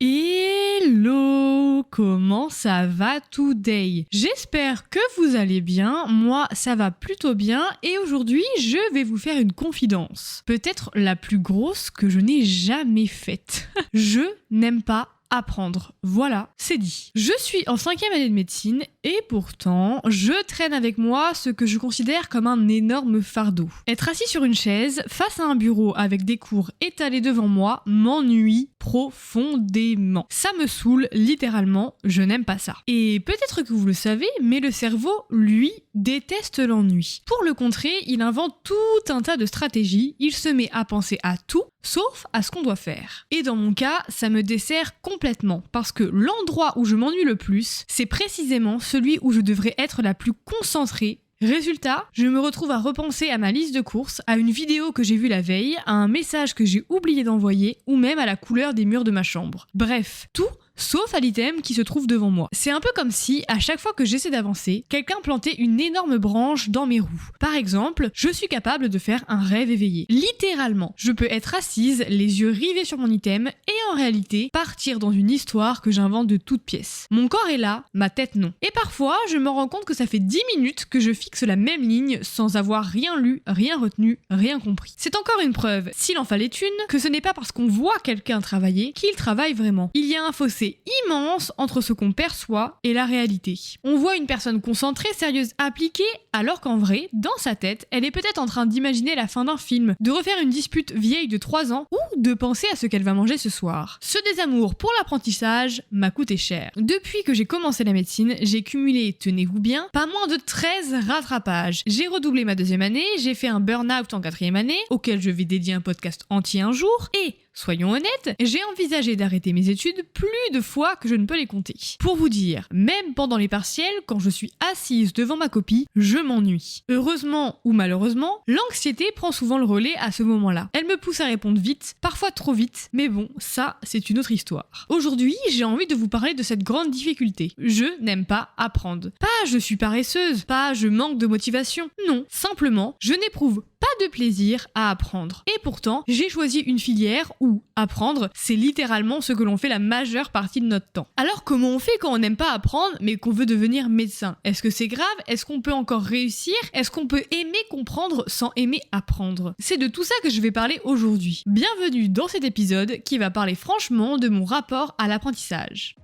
Hello, comment ça va today? J'espère que vous allez bien, moi ça va plutôt bien et aujourd'hui je vais vous faire une confidence. Peut-être la plus grosse que je n'ai jamais faite. Je n'aime pas apprendre. Voilà, c'est dit. Je suis en 5e année de médecine et pourtant, je traîne avec moi ce que je considère comme un énorme fardeau. Être assis sur une chaise, face à un bureau avec des cours étalés devant moi, m'ennuie profondément. Ça me saoule littéralement, je n'aime pas ça. Et peut-être que vous le savez, mais le cerveau, lui, déteste l'ennui. Pour le contrer, il invente tout un tas de stratégies, il se met à penser à tout, sauf à ce qu'on doit faire. Et dans mon cas, ça me dessert complètement, parce que l'endroit où je m'ennuie le plus, c'est précisément celui où je devrais être la plus concentrée. Résultat, je me retrouve à repenser à ma liste de courses, à une vidéo que j'ai vue la veille, à un message que j'ai oublié d'envoyer, ou même à la couleur des murs de ma chambre. Bref, tout sauf à l'item qui se trouve devant moi. C'est un peu comme si, à chaque fois que j'essaie d'avancer, quelqu'un plantait une énorme branche dans mes roues. Par exemple, je suis capable de faire un rêve éveillé. Littéralement, je peux être assise, les yeux rivés sur mon item, et en réalité, partir dans une histoire que j'invente de toutes pièces. Mon corps est là, ma tête non. Et parfois, je me rends compte que ça fait 10 minutes que je fixe la même ligne sans avoir rien lu, rien retenu, rien compris. C'est encore une preuve, s'il en fallait une, que ce n'est pas parce qu'on voit quelqu'un travailler qu'il travaille vraiment. Il y a un fossé immense entre ce qu'on perçoit et la réalité. On voit une personne concentrée, sérieuse, appliquée, alors qu'en vrai, dans sa tête, elle est peut-être en train d'imaginer la fin d'un film, de refaire une dispute vieille de 3 ans ou de penser à ce qu'elle va manger ce soir. Ce désamour pour l'apprentissage m'a coûté cher. Depuis que j'ai commencé la médecine, j'ai cumulé, tenez-vous bien, pas moins de 13 rattrapages. J'ai redoublé ma 2e année, j'ai fait un burn-out en 4e année, auquel je vais dédier un podcast entier un jour, et soyons honnêtes, j'ai envisagé d'arrêter mes études plus de fois que je ne peux les compter. Pour vous dire, même pendant les partiels, quand je suis assise devant ma copie, je m'ennuie. Heureusement ou malheureusement, l'anxiété prend souvent le relais à ce moment-là. Elle me pousse à répondre vite, parfois trop vite, mais bon, ça, c'est une autre histoire. Aujourd'hui, j'ai envie de vous parler de cette grande difficulté. Je n'aime pas apprendre. Pas je suis paresseuse, pas je manque de motivation. Non, simplement, je n'éprouve pas de plaisir à apprendre. Et pourtant, j'ai choisi une filière où apprendre, c'est littéralement ce que l'on fait la majeure partie de notre temps. Alors comment on fait quand on n'aime pas apprendre mais qu'on veut devenir médecin? Est-ce que c'est grave? Est-ce qu'on peut encore réussir? Est-ce qu'on peut aimer comprendre sans aimer apprendre? C'est de tout ça que je vais parler aujourd'hui. Bienvenue dans cet épisode qui va parler franchement de mon rapport à l'apprentissage.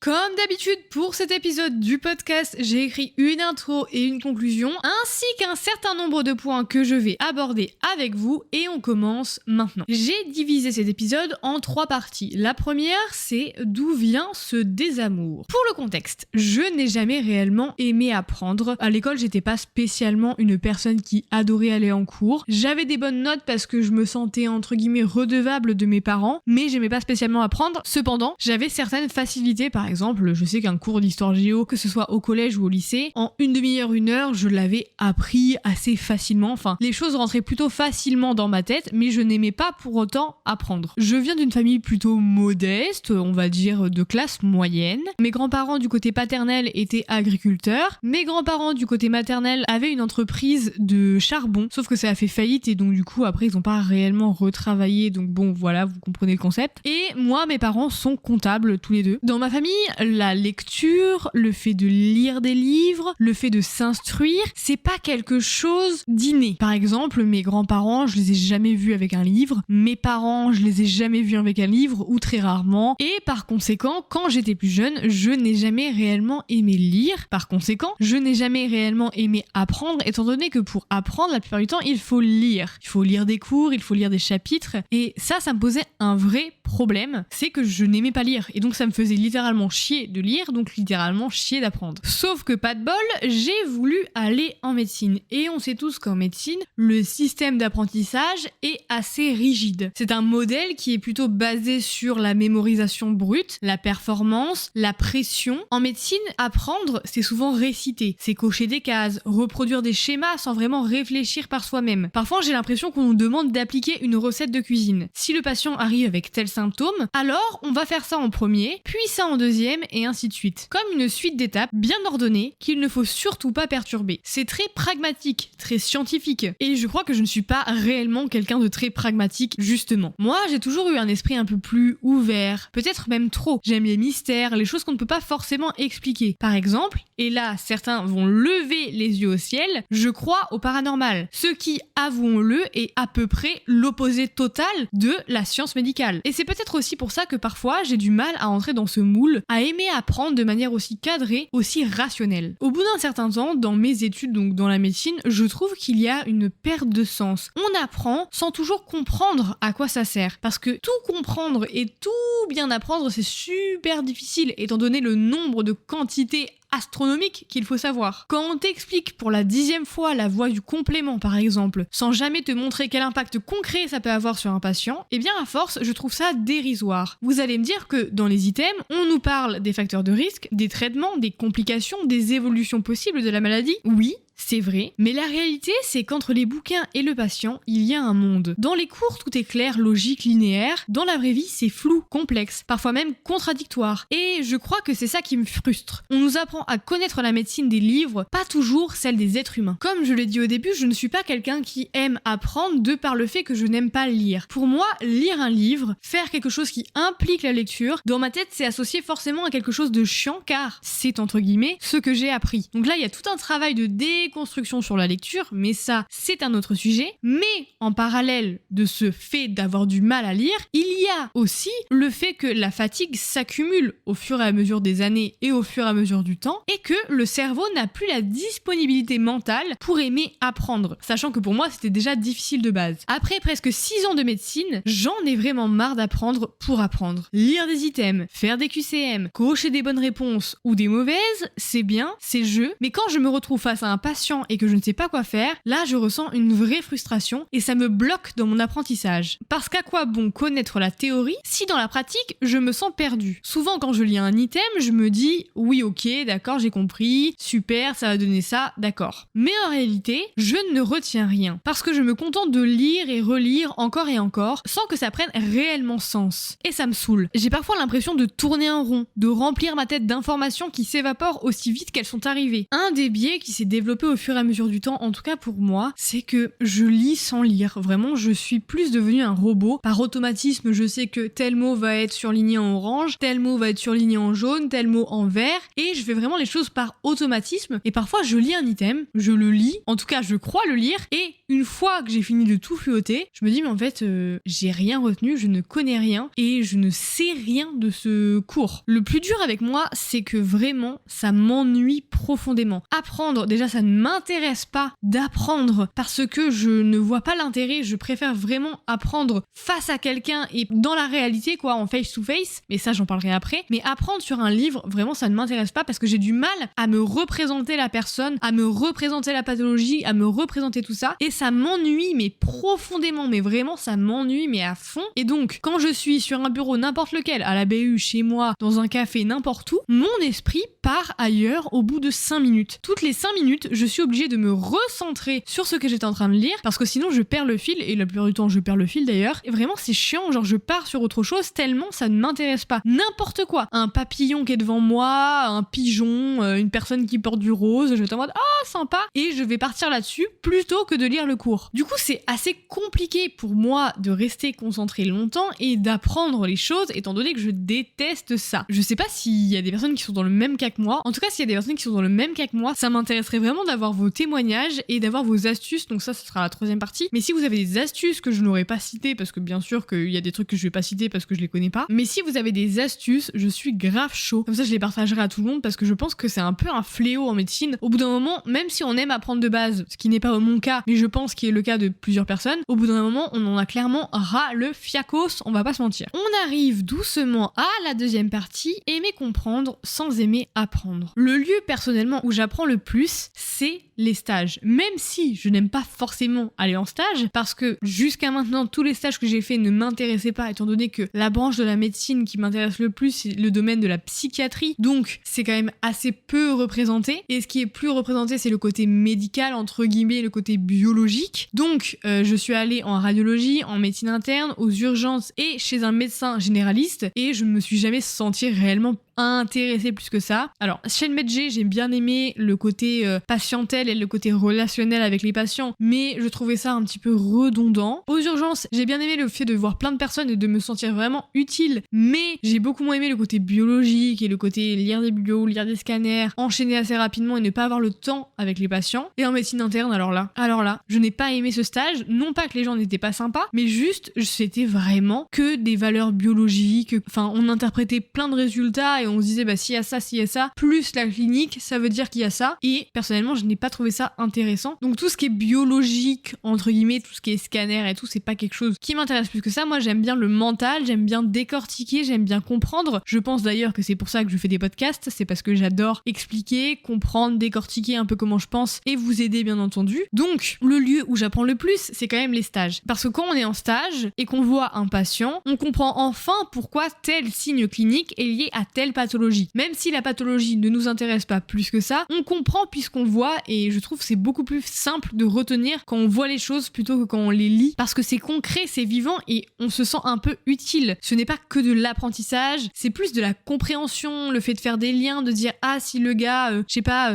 Comme d'habitude, pour cet épisode du podcast, j'ai écrit une intro et une conclusion, ainsi qu'un certain nombre de points que je vais aborder avec vous, et on commence maintenant. J'ai divisé cet épisode en 3 parties. La première, c'est d'où vient ce désamour. Pour le contexte, je n'ai jamais réellement aimé apprendre. À l'école, j'étais pas spécialement une personne qui adorait aller en cours. J'avais des bonnes notes parce que je me sentais entre guillemets redevable de mes parents, mais j'aimais pas spécialement apprendre. Cependant, j'avais certaines facilités, par exemple, je sais qu'un cours d'histoire géo, que ce soit au collège ou au lycée, en une demi-heure, 1 heure, je l'avais appris assez facilement. Enfin, les choses rentraient plutôt facilement dans ma tête, mais je n'aimais pas pour autant apprendre. Je viens d'une famille plutôt modeste, on va dire de classe moyenne. Mes grands-parents du côté paternel étaient agriculteurs. Mes grands-parents du côté maternel avaient une entreprise de charbon, sauf que ça a fait faillite et donc du coup après ils n'ont pas réellement retravaillé, donc bon voilà, vous comprenez le concept. Et moi, mes parents sont comptables tous les deux. Dans ma famille, la lecture, le fait de lire des livres, le fait de s'instruire, c'est pas quelque chose d'inné. Par exemple, mes grands-parents, je les ai jamais vus avec un livre, mes parents, je les ai jamais vus avec un livre, ou très rarement, et par conséquent, quand j'étais plus jeune, je n'ai jamais réellement aimé lire. Par conséquent, je n'ai jamais réellement aimé apprendre, étant donné que pour apprendre, la plupart du temps, il faut lire. Il faut lire des cours, il faut lire des chapitres, et ça me posait un vrai problème, c'est que je n'aimais pas lire, et donc ça me faisait littéralement chier de lire, donc littéralement chier d'apprendre. Sauf que pas de bol, j'ai voulu aller en médecine. Et on sait tous qu'en médecine, le système d'apprentissage est assez rigide. C'est un modèle qui est plutôt basé sur la mémorisation brute, la performance, la pression. En médecine, apprendre, c'est souvent réciter. C'est cocher des cases, reproduire des schémas sans vraiment réfléchir par soi-même. Parfois, j'ai l'impression qu'on nous demande d'appliquer une recette de cuisine. Si le patient arrive avec tel symptôme, alors on va faire ça en premier, puis ça en deuxième, troisième et ainsi de suite. Comme une suite d'étapes bien ordonnée qu'il ne faut surtout pas perturber. C'est très pragmatique, très scientifique. Et je crois que je ne suis pas réellement quelqu'un de très pragmatique, justement. Moi, j'ai toujours eu un esprit un peu plus ouvert, peut-être même trop. J'aime les mystères, les choses qu'on ne peut pas forcément expliquer. Par exemple, et là, certains vont lever les yeux au ciel, je crois au paranormal. Ce qui, avouons-le, est à peu près l'opposé total de la science médicale. Et c'est peut-être aussi pour ça que parfois, j'ai du mal à entrer dans ce moule, à aimer apprendre de manière aussi cadrée, aussi rationnelle. Au bout d'un certain temps, dans mes études, donc dans la médecine, je trouve qu'il y a une perte de sens. On apprend sans toujours comprendre à quoi ça sert. Parce que tout comprendre et tout bien apprendre, c'est super difficile, étant donné le nombre de quantités astronomique qu'il faut savoir. Quand on t'explique pour la 10e fois la voie du complément par exemple, sans jamais te montrer quel impact concret ça peut avoir sur un patient, eh bien à force, je trouve ça dérisoire. Vous allez me dire que dans les items, on nous parle des facteurs de risque, des traitements, des complications, des évolutions possibles de la maladie. Oui, c'est vrai, mais la réalité, c'est qu'entre les bouquins et le patient, il y a un monde. Dans les cours, tout est clair, logique, linéaire. Dans la vraie vie, c'est flou, complexe, parfois même contradictoire. Et je crois que c'est ça qui me frustre. On nous apprend à connaître la médecine des livres, pas toujours celle des êtres humains. Comme je l'ai dit au début, je ne suis pas quelqu'un qui aime apprendre de par le fait que je n'aime pas lire. Pour moi, lire un livre, faire quelque chose qui implique la lecture, dans ma tête, c'est associé forcément à quelque chose de chiant, car c'est entre guillemets ce que j'ai appris. Donc là, il y a tout un travail de déconstruction sur la lecture, mais ça, c'est un autre sujet. Mais en parallèle de ce fait d'avoir du mal à lire, il y a aussi le fait que la fatigue s'accumule au fur et à mesure des années et au fur et à mesure du temps, et que le cerveau n'a plus la disponibilité mentale pour aimer apprendre, sachant que pour moi, c'était déjà difficile de base. Après presque 6 ans de médecine, j'en ai vraiment marre d'apprendre pour apprendre. Lire des items, faire des QCM, cocher des bonnes réponses ou des mauvaises, c'est bien, c'est jeu, mais quand je me retrouve face à un patient et que je ne sais pas quoi faire, là je ressens une vraie frustration et ça me bloque dans mon apprentissage. Parce qu'à quoi bon connaître la théorie si dans la pratique je me sens perdu? Souvent quand je lis un item, je me dis oui ok d'accord j'ai compris, super ça va donner ça, d'accord. Mais en réalité, je ne retiens rien parce que je me contente de lire et relire encore et encore sans que ça prenne réellement sens. Et ça me saoule. J'ai parfois l'impression de tourner en rond, de remplir ma tête d'informations qui s'évaporent aussi vite qu'elles sont arrivées. Un des biais qui s'est développé au fur et à mesure du temps, en tout cas pour moi, c'est que je lis sans lire. Vraiment, je suis plus devenue un robot. Par automatisme, je sais que tel mot va être surligné en orange, tel mot va être surligné en jaune, tel mot en vert, et je fais vraiment les choses par automatisme. Et parfois, je lis un item, je le lis, en tout cas, je crois le lire, et une fois que j'ai fini de tout fluoter, je me dis, mais en fait, j'ai rien retenu, je ne connais rien, et je ne sais rien de ce cours. Le plus dur avec moi, c'est que vraiment, ça m'ennuie profondément. Apprendre, déjà, ça ne m'intéresse pas d'apprendre parce que je ne vois pas l'intérêt, je préfère vraiment apprendre face à quelqu'un et dans la réalité, quoi, en face to face, mais ça, j'en parlerai après. Mais apprendre sur un livre, vraiment, ça ne m'intéresse pas parce que j'ai du mal à me représenter la personne, à me représenter la pathologie, à me représenter tout ça, et ça m'ennuie, mais profondément, mais vraiment, ça m'ennuie, mais à fond. Et donc, quand je suis sur un bureau n'importe lequel, à la BU, chez moi, dans un café, n'importe où, mon esprit part ailleurs au bout de 5 minutes. Toutes les 5 minutes, je suis obligée de me recentrer sur ce que j'étais en train de lire, parce que sinon je perds le fil, et la plupart du temps je perds le fil d'ailleurs, et vraiment c'est chiant, genre je pars sur autre chose tellement ça ne m'intéresse pas. N'importe quoi, un papillon qui est devant moi, un pigeon, une personne qui porte du rose, je vais être en mode « Ah, sympa !» et je vais partir là-dessus plutôt que de lire le cours. Du coup c'est assez compliqué pour moi de rester concentré longtemps et d'apprendre les choses, étant donné que je déteste ça. Je sais pas s'il y a des personnes qui sont dans le même cas que moi, en tout cas s'il y a des personnes qui sont dans le même cas que moi, ça m'intéresserait vraiment d'avoir vos témoignages et d'avoir vos astuces, donc ça ce sera la 3e partie. Mais si vous avez des astuces que je n'aurais pas citées, parce que bien sûr qu'il y a des trucs que je vais pas citer parce que je les connais pas, mais si vous avez des astuces, je suis grave chaud. Comme ça je les partagerai à tout le monde parce que je pense que c'est un peu un fléau en médecine. Au bout d'un moment, même si on aime apprendre de base, ce qui n'est pas mon cas, mais je pense qu'il est le cas de plusieurs personnes, au bout d'un moment on en a clairement ras le fiacos, on va pas se mentir. On arrive doucement à la 2e partie, aimer comprendre sans aimer apprendre. Le lieu personnellement où j'apprends le plus, c'est les stages. Même si je n'aime pas forcément aller en stage, parce que jusqu'à maintenant, tous les stages que j'ai faits ne m'intéressaient pas, étant donné que la branche de la médecine qui m'intéresse le plus, c'est le domaine de la psychiatrie. Donc, c'est quand même assez peu représenté. Et ce qui est plus représenté, c'est le côté médical, entre guillemets, le côté biologique. Donc, je suis allée en radiologie, en médecine interne, aux urgences et chez un médecin généraliste. Et je me suis jamais sentie réellement intéressée plus que ça. Alors, chez le MedG, j'ai bien aimé le côté patientel et le côté relationnel avec les patients, mais je trouvais ça un petit peu redondant. Aux urgences, j'ai bien aimé le fait de voir plein de personnes et de me sentir vraiment utile, mais j'ai beaucoup moins aimé le côté biologique et le côté lire des biblios, lire des scanners, enchaîner assez rapidement et ne pas avoir le temps avec les patients. Et en médecine interne, alors là, je n'ai pas aimé ce stage, non pas que les gens n'étaient pas sympas, mais juste, c'était vraiment que des valeurs biologiques, enfin, on interprétait plein de résultats et on se disait, bah, s'il y a ça, plus la clinique, ça veut dire qu'il y a ça. Et personnellement, je n'ai pas trouvé ça intéressant. Donc tout ce qui est biologique, entre guillemets, tout ce qui est scanner et tout, c'est pas quelque chose qui m'intéresse plus que ça. Moi, j'aime bien le mental, j'aime bien décortiquer, j'aime bien comprendre. Je pense d'ailleurs que c'est pour ça que je fais des podcasts, c'est parce que j'adore expliquer, comprendre, décortiquer un peu comment je pense et vous aider, bien entendu. Donc, le lieu où j'apprends le plus, c'est quand même les stages. Parce que quand on est en stage et qu'on voit un patient, on comprend enfin pourquoi tel signe clinique est lié à telle pathologie. Même si la pathologie ne nous intéresse pas plus que ça, on comprend puisqu'on voit, et je trouve que c'est beaucoup plus simple de retenir quand on voit les choses plutôt que quand on les lit, parce que c'est concret, c'est vivant et on se sent un peu utile. Ce n'est pas que de l'apprentissage, c'est plus de la compréhension, le fait de faire des liens, de dire ah si le gars,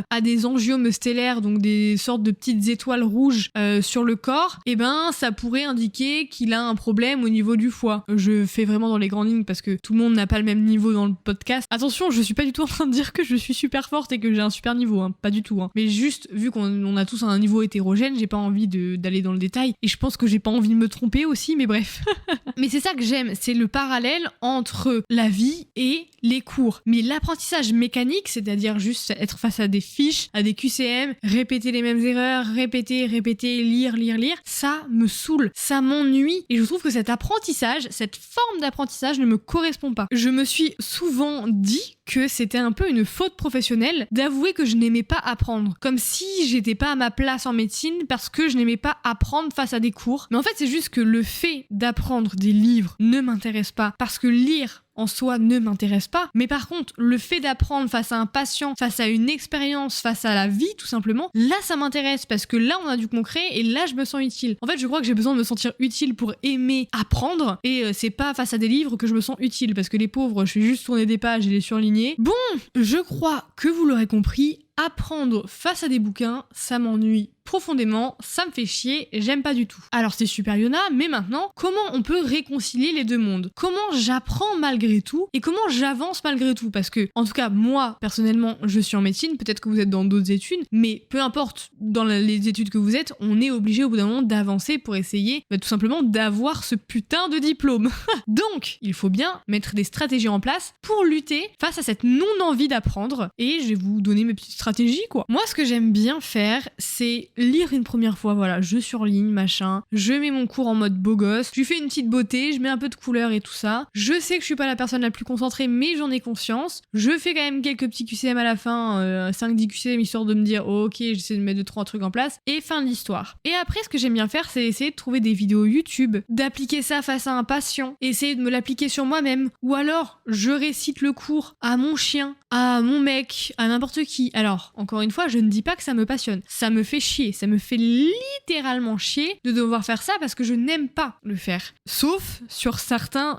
a des angiomes stellaires, donc des sortes de petites étoiles rouges sur le corps, et ben ça pourrait indiquer qu'il a un problème au niveau du foie. Je fais vraiment dans les grandes lignes parce que tout le monde n'a pas le même niveau dans le podcast. Attention, je suis pas du tout en train de dire que je suis super forte et que j'ai un super niveau, hein, pas du tout. Hein. Mais juste, vu qu'on a tous un niveau hétérogène, j'ai pas envie d'aller dans le détail. Et je pense que j'ai pas envie de me tromper aussi, mais bref. Mais c'est ça que j'aime, c'est le parallèle entre la vie et les cours. Mais l'apprentissage mécanique, c'est-à-dire juste être face à des fiches, à des QCM, répéter les mêmes erreurs, répéter, lire, ça me saoule, ça m'ennuie. Et je trouve que cet apprentissage, cette forme d'apprentissage ne me correspond pas. Je me suis souvent dit que c'était un peu une faute professionnelle d'avouer que je n'aimais pas apprendre. Comme si j'étais pas à ma place en médecine parce que je n'aimais pas apprendre face à des cours. Mais en fait, c'est juste que le fait d'apprendre des livres ne m'intéresse pas. Parce que lire en soi ne m'intéresse pas, mais par contre le fait d'apprendre face à un patient, face à une expérience, face à la vie tout simplement, là ça m'intéresse parce que là on a du concret et là je me sens utile. En fait je crois que j'ai besoin de me sentir utile pour aimer apprendre et c'est pas face à des livres que je me sens utile parce que les pauvres je fais juste tourner des pages et les surligner. Bon, je crois que vous l'aurez compris, apprendre face à des bouquins, ça m'ennuie profondément, ça me fait chier, j'aime pas du tout. Alors c'est super Yona, mais maintenant, comment on peut réconcilier les deux mondes? Comment j'apprends malgré tout et comment j'avance malgré tout? Parce que, en tout cas, moi, personnellement, je suis en médecine, peut-être que vous êtes dans d'autres études, mais peu importe dans les études que vous êtes, on est obligé au bout d'un moment d'avancer pour essayer tout simplement d'avoir ce putain de diplôme. Donc, il faut bien mettre des stratégies en place pour lutter face à cette non-envie d'apprendre et je vais vous donner mes petites stratégies, quoi. Moi, ce que j'aime bien faire, c'est lire une première fois, voilà, je surligne, machin, je mets mon cours en mode beau gosse, je lui fais une petite beauté, je mets un peu de couleur et tout ça. Je sais que je suis pas la personne la plus concentrée, mais j'en ai conscience. Je fais quand même quelques petits QCM à la fin, 5-10 QCM, histoire de me dire, oh, ok, j'essaie de mettre 2-3 trucs en place, et fin de l'histoire. Et après, ce que j'aime bien faire, c'est essayer de trouver des vidéos YouTube, d'appliquer ça face à un patient, essayer de me l'appliquer sur moi-même, ou alors, je récite le cours à mon chien, à mon mec, à n'importe qui. Alors, encore une fois, je ne dis pas que ça me passionne, ça me fait chier. Ça me fait littéralement chier de devoir faire ça parce que je n'aime pas le faire. Sauf sur certains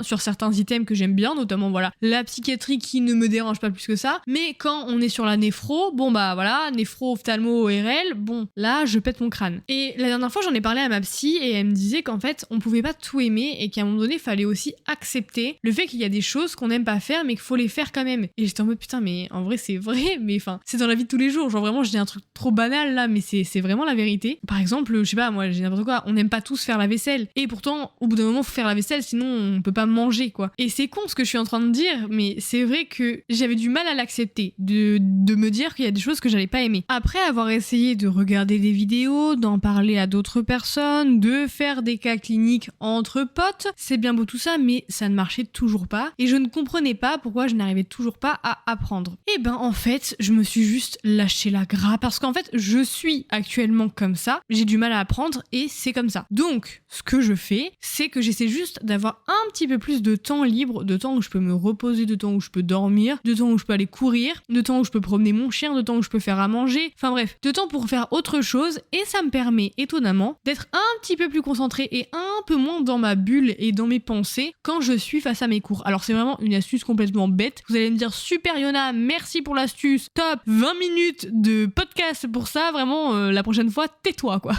items que j'aime bien, notamment voilà, la psychiatrie qui ne me dérange pas plus que ça. Mais quand on est sur la néphro, bon bah voilà, néphro, ophtalmo, ORL, bon là je pète mon crâne. Et la dernière fois j'en ai parlé à ma psy et elle me disait qu'en fait on pouvait pas tout aimer et qu'à un moment donné il fallait aussi accepter le fait qu'il y a des choses qu'on n'aime pas faire mais qu'il faut les faire quand même. Et j'étais en mode putain mais en vrai c'est vrai, mais enfin c'est dans la vie de tous les jours, genre vraiment je dis un truc trop banal là mais c'est vraiment la vérité. Par exemple, je sais pas, moi j'ai n'importe quoi, on n'aime pas tous faire la vaisselle. Et pourtant, au bout d'un moment, faut faire la vaisselle, sinon on peut pas manger, quoi. Et c'est con ce que je suis en train de dire, mais c'est vrai que j'avais du mal à l'accepter, de me dire qu'il y a des choses que j'allais pas aimer. Après avoir essayé de regarder des vidéos, d'en parler à d'autres personnes, de faire des cas cliniques entre potes, c'est bien beau tout ça, mais ça ne marchait toujours pas. Et je ne comprenais pas pourquoi je n'arrivais toujours pas à apprendre apprendre. Et ben en fait, je me suis juste lâché la grappe parce qu'en fait, je suis actuellement comme ça, j'ai du mal à apprendre et c'est comme ça. Donc, ce que je fais, c'est que j'essaie juste d'avoir un petit peu plus de temps libre, de temps où je peux me reposer, de temps où je peux dormir, de temps où je peux aller courir, de temps où je peux promener mon chien, de temps où je peux faire à manger, enfin bref, de temps pour faire autre chose et ça me permet étonnamment d'être un petit peu plus concentrée et un peu moins dans ma bulle et dans mes pensées quand je suis face à mes cours. Alors c'est vraiment une astuce complètement bête. Vous allez me dire super Yona, merci pour l'astuce, top, 20 minutes de podcast pour ça, vraiment la prochaine fois tais-toi quoi.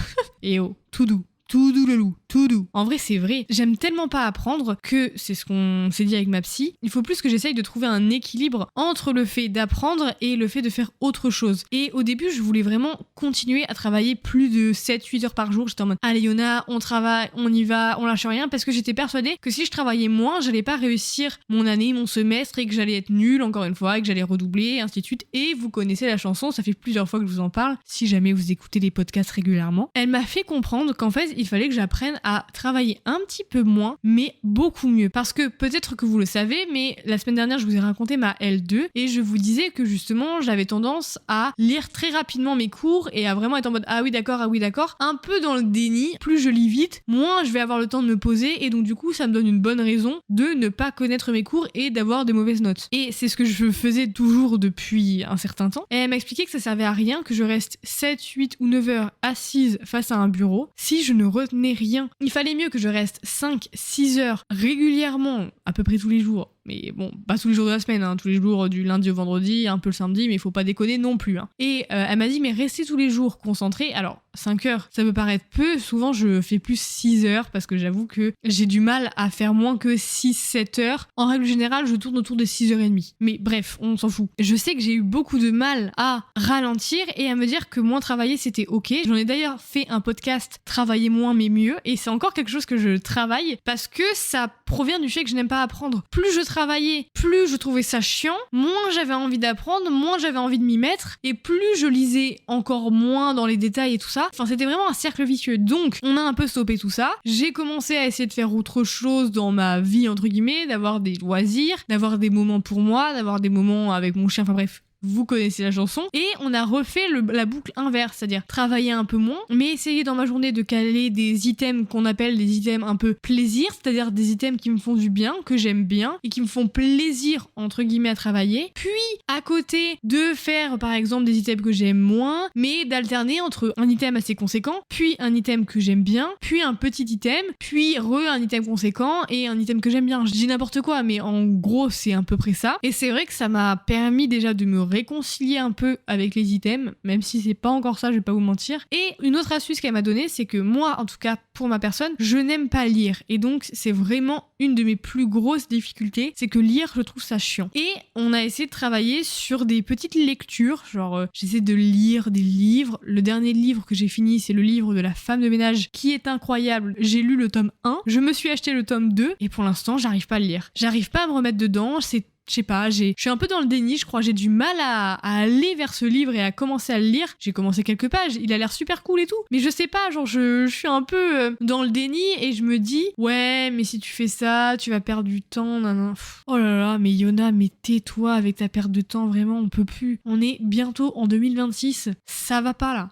Et oh, tout doux. Tout doux le loup, tout doux. En vrai, c'est vrai. J'aime tellement pas apprendre que, c'est ce qu'on s'est dit avec ma psy, il faut plus que j'essaye de trouver un équilibre entre le fait d'apprendre et le fait de faire autre chose. Et au début, je voulais vraiment continuer à travailler plus de 7-8 heures par jour. J'étais en mode, allez Yona, on travaille, on y va, on lâche rien, parce que j'étais persuadée que si je travaillais moins, j'allais pas réussir mon année, mon semestre, et que j'allais être nulle encore une fois, et que j'allais redoubler, et ainsi de suite. Et vous connaissez la chanson, ça fait plusieurs fois que je vous en parle, si jamais vous écoutez les podcasts régulièrement. Elle m'a fait comprendre qu'en fait, il fallait que j'apprenne à travailler un petit peu moins, mais beaucoup mieux. Parce que peut-être que vous le savez, mais la semaine dernière, je vous ai raconté ma L2 et je vous disais que justement, j'avais tendance à lire très rapidement mes cours et à vraiment être en mode ah oui d'accord, un peu dans le déni. Plus je lis vite, moins je vais avoir le temps de me poser et donc du coup, ça me donne une bonne raison de ne pas connaître mes cours et d'avoir des mauvaises notes. Et c'est ce que je faisais toujours depuis un certain temps. Et elle m'a expliqué que ça servait à rien que je reste 7, 8 ou 9 heures assise face à un bureau si je ne retenais rien. Il fallait mieux que je reste 5-6 heures régulièrement, à peu près tous les jours. Mais bon, pas tous les jours de la semaine, tous les jours du lundi au vendredi, un peu le samedi, mais il faut pas déconner non plus. Et elle m'a dit, mais restez tous les jours concentrés. Alors, 5 heures, ça peut paraître peu, souvent je fais plus 6 heures, parce que j'avoue que j'ai du mal à faire moins que 6-7 heures. En règle générale, je tourne autour des 6h30. Mais bref, on s'en fout. Je sais que j'ai eu beaucoup de mal à ralentir et à me dire que moins travailler, c'était ok. J'en ai d'ailleurs fait un podcast « Travailler moins mais mieux », et c'est encore quelque chose que je travaille, parce que ça provient du fait que je n'aime pas apprendre. Plus je travaillais, plus je trouvais ça chiant, moins j'avais envie d'apprendre, moins j'avais envie de m'y mettre, et plus je lisais encore moins dans les détails et tout ça. Enfin, c'était vraiment un cercle vicieux. Donc, on a un peu stoppé tout ça. J'ai commencé à essayer de faire autre chose dans ma vie, entre guillemets, d'avoir des loisirs, d'avoir des moments pour moi, d'avoir des moments avec mon chien, enfin bref. Vous connaissez la chanson. Et on a refait la boucle inverse, c'est-à-dire travailler un peu moins, mais essayer dans ma journée de caler des items qu'on appelle des items un peu plaisir, c'est-à-dire des items qui me font du bien, que j'aime bien, et qui me font plaisir, entre guillemets, à travailler. Puis, à côté de faire, par exemple, des items que j'aime moins, mais d'alterner entre un item assez conséquent, puis un item que j'aime bien, puis un petit item, puis un item conséquent, et un item que j'aime bien. Je dis n'importe quoi, mais en gros, c'est à peu près ça. Et c'est vrai que ça m'a permis déjà de me réconcilier un peu avec les items, même si c'est pas encore ça, je vais pas vous mentir. Et une autre astuce qu'elle m'a donnée, c'est que moi, en tout cas pour ma personne, je n'aime pas lire. Et donc c'est vraiment une de mes plus grosses difficultés, c'est que lire, je trouve ça chiant. Et on a essayé de travailler sur des petites lectures, genre j'essaie de lire des livres. Le dernier livre que j'ai fini, c'est le livre de la femme de ménage, qui est incroyable. J'ai lu le tome 1, je me suis acheté le tome 2, et pour l'instant, j'arrive pas à le lire. J'arrive pas à me remettre dedans, je sais pas, je suis un peu dans le déni, je crois, j'ai du mal à aller vers ce livre et à commencer à le lire. J'ai commencé quelques pages, il a l'air super cool et tout, mais je sais pas, genre je suis un peu dans le déni et je me dis, ouais, mais si tu fais ça, tu vas perdre du temps, nan. Oh là là, mais Yona, mais tais-toi avec ta perte de temps, vraiment, on peut plus. On est bientôt en 2026, ça va pas là.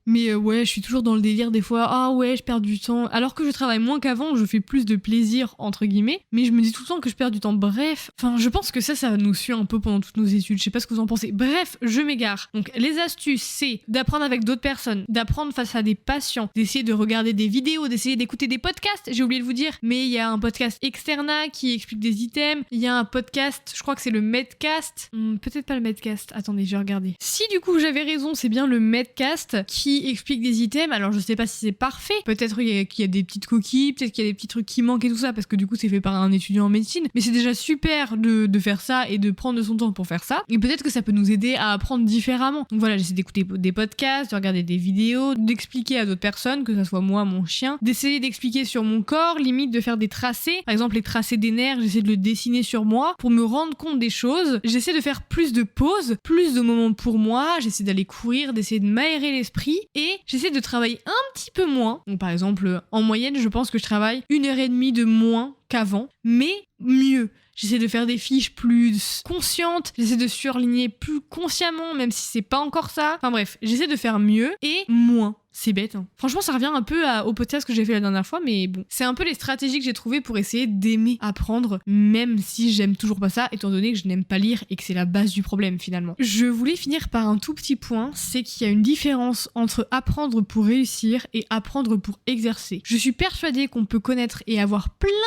Mais ouais, je suis toujours dans le délire des fois, ah ouais, je perds du temps, alors que je travaille moins qu'avant, je fais plus de plaisir, entre guillemets, mais je me dis tout le temps que je perds du temps, bref, enfin, je pense que ça nous suit un peu pendant toutes nos études. Je sais pas ce que vous en pensez. Bref, je m'égare. Donc, les astuces, c'est d'apprendre avec d'autres personnes, d'apprendre face à des patients, d'essayer de regarder des vidéos, d'essayer d'écouter des podcasts. J'ai oublié de vous dire, mais il y a un podcast Externa qui explique des items. Il y a un podcast, je crois que c'est le Medcast. Peut-être pas le Medcast. Attendez, je vais regarder. Si du coup j'avais raison, c'est bien le Medcast qui explique des items. Alors, je sais pas si c'est parfait. Peut-être qu'il y a des petites coquilles, peut-être qu'il y a des petits trucs qui manquent et tout ça, parce que du coup, c'est fait par un étudiant en médecine. Mais c'est déjà super de faire ça et de prendre de son temps pour faire ça. Et peut-être que ça peut nous aider à apprendre différemment. Donc voilà, j'essaie d'écouter des podcasts, de regarder des vidéos, d'expliquer à d'autres personnes, que ça soit moi, mon chien, d'essayer d'expliquer sur mon corps, limite de faire des tracés. Par exemple, les tracés des nerfs, j'essaie de le dessiner sur moi pour me rendre compte des choses. J'essaie de faire plus de pauses, plus de moments pour moi. J'essaie d'aller courir, d'essayer de m'aérer l'esprit et j'essaie de travailler un petit peu moins. Donc par exemple, en moyenne, je pense que je travaille 1h30 de moins qu'avant, mais mieux. J'essaie de faire des fiches plus conscientes, j'essaie de surligner plus consciemment, même si c'est pas encore ça. Enfin bref, j'essaie de faire mieux et moins. C'est bête, hein. Franchement, ça revient un peu au podcast que j'ai fait la dernière fois, mais bon. C'est un peu les stratégies que j'ai trouvées pour essayer d'aimer apprendre, même si j'aime toujours pas ça, étant donné que je n'aime pas lire et que c'est la base du problème, finalement. Je voulais finir par un tout petit point, c'est qu'il y a une différence entre apprendre pour réussir et apprendre pour exercer. Je suis persuadée qu'on peut connaître et avoir plein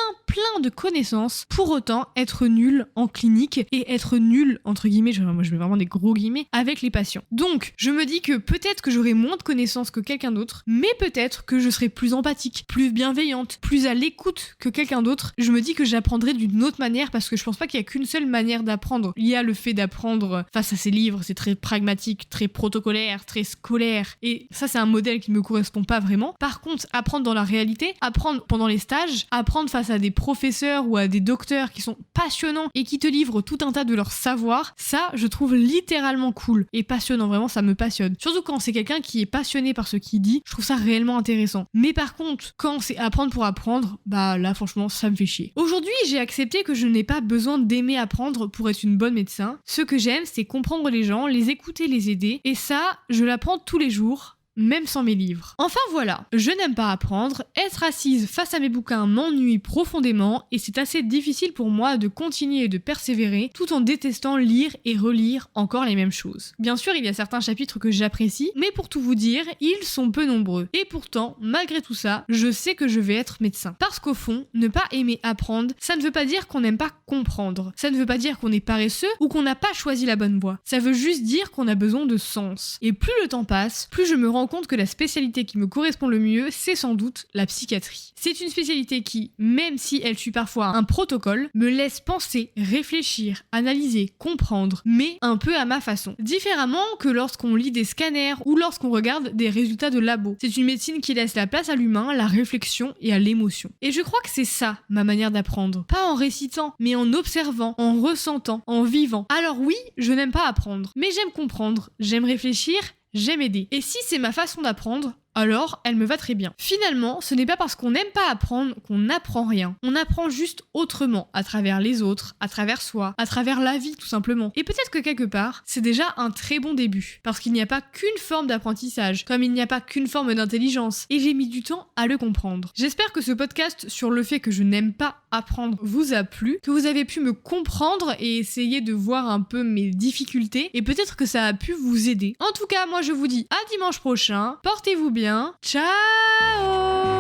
de connaissances, pour autant être nul en clinique et être nul, entre guillemets, moi je mets vraiment des gros guillemets, avec les patients. Donc, je me dis que peut-être que j'aurai moins de connaissances que quelqu'un d'autre, mais peut-être que je serai plus empathique, plus bienveillante, plus à l'écoute que quelqu'un d'autre. Je me dis que j'apprendrai d'une autre manière parce que je pense pas qu'il y a qu'une seule manière d'apprendre. Il y a le fait d'apprendre face à ces livres, c'est très pragmatique, très protocolaire, très scolaire, et ça c'est un modèle qui me correspond pas vraiment. Par contre, apprendre dans la réalité, apprendre pendant les stages, apprendre face à des professeurs ou à des docteurs qui sont passionnants et qui te livrent tout un tas de leur savoir, ça je trouve littéralement cool et passionnant, vraiment ça me passionne. Surtout quand c'est quelqu'un qui est passionné par ce qu'il dit, je trouve ça réellement intéressant. Mais par contre, quand c'est apprendre pour apprendre, bah là franchement ça me fait chier. Aujourd'hui j'ai accepté que je n'ai pas besoin d'aimer apprendre pour être une bonne médecin. Ce que j'aime c'est comprendre les gens, les écouter, les aider, et ça je l'apprends tous les jours, même sans mes livres. Enfin voilà, je n'aime pas apprendre, être assise face à mes bouquins m'ennuie profondément et c'est assez difficile pour moi de continuer et de persévérer tout en détestant lire et relire encore les mêmes choses. Bien sûr, il y a certains chapitres que j'apprécie, mais pour tout vous dire, ils sont peu nombreux. Et pourtant, malgré tout ça, je sais que je vais être médecin. Parce qu'au fond, ne pas aimer apprendre, ça ne veut pas dire qu'on n'aime pas comprendre. Ça ne veut pas dire qu'on est paresseux ou qu'on n'a pas choisi la bonne voie. Ça veut juste dire qu'on a besoin de sens. Et plus le temps passe, plus je me rends compte que la spécialité qui me correspond le mieux, c'est sans doute la psychiatrie. C'est une spécialité qui, même si elle suit parfois un protocole, me laisse penser, réfléchir, analyser, comprendre, mais un peu à ma façon. Différemment que lorsqu'on lit des scanners ou lorsqu'on regarde des résultats de labo. C'est une médecine qui laisse la place à l'humain, la réflexion et à l'émotion. Et je crois que c'est ça, ma manière d'apprendre. Pas en récitant, mais en observant, en ressentant, en vivant. Alors oui, je n'aime pas apprendre, mais j'aime comprendre, j'aime réfléchir, j'aime aider. Et si c'est ma façon d'apprendre, alors elle me va très bien. Finalement, ce n'est pas parce qu'on n'aime pas apprendre qu'on n'apprend rien. On apprend juste autrement, à travers les autres, à travers soi, à travers la vie tout simplement. Et peut-être que quelque part, c'est déjà un très bon début. Parce qu'il n'y a pas qu'une forme d'apprentissage, comme il n'y a pas qu'une forme d'intelligence. Et j'ai mis du temps à le comprendre. J'espère que ce podcast sur le fait que je n'aime pas apprendre vous a plu, que vous avez pu me comprendre et essayer de voir un peu mes difficultés. Et peut-être que ça a pu vous aider. En tout cas, moi je vous dis à dimanche prochain. Portez-vous bien. Ciao!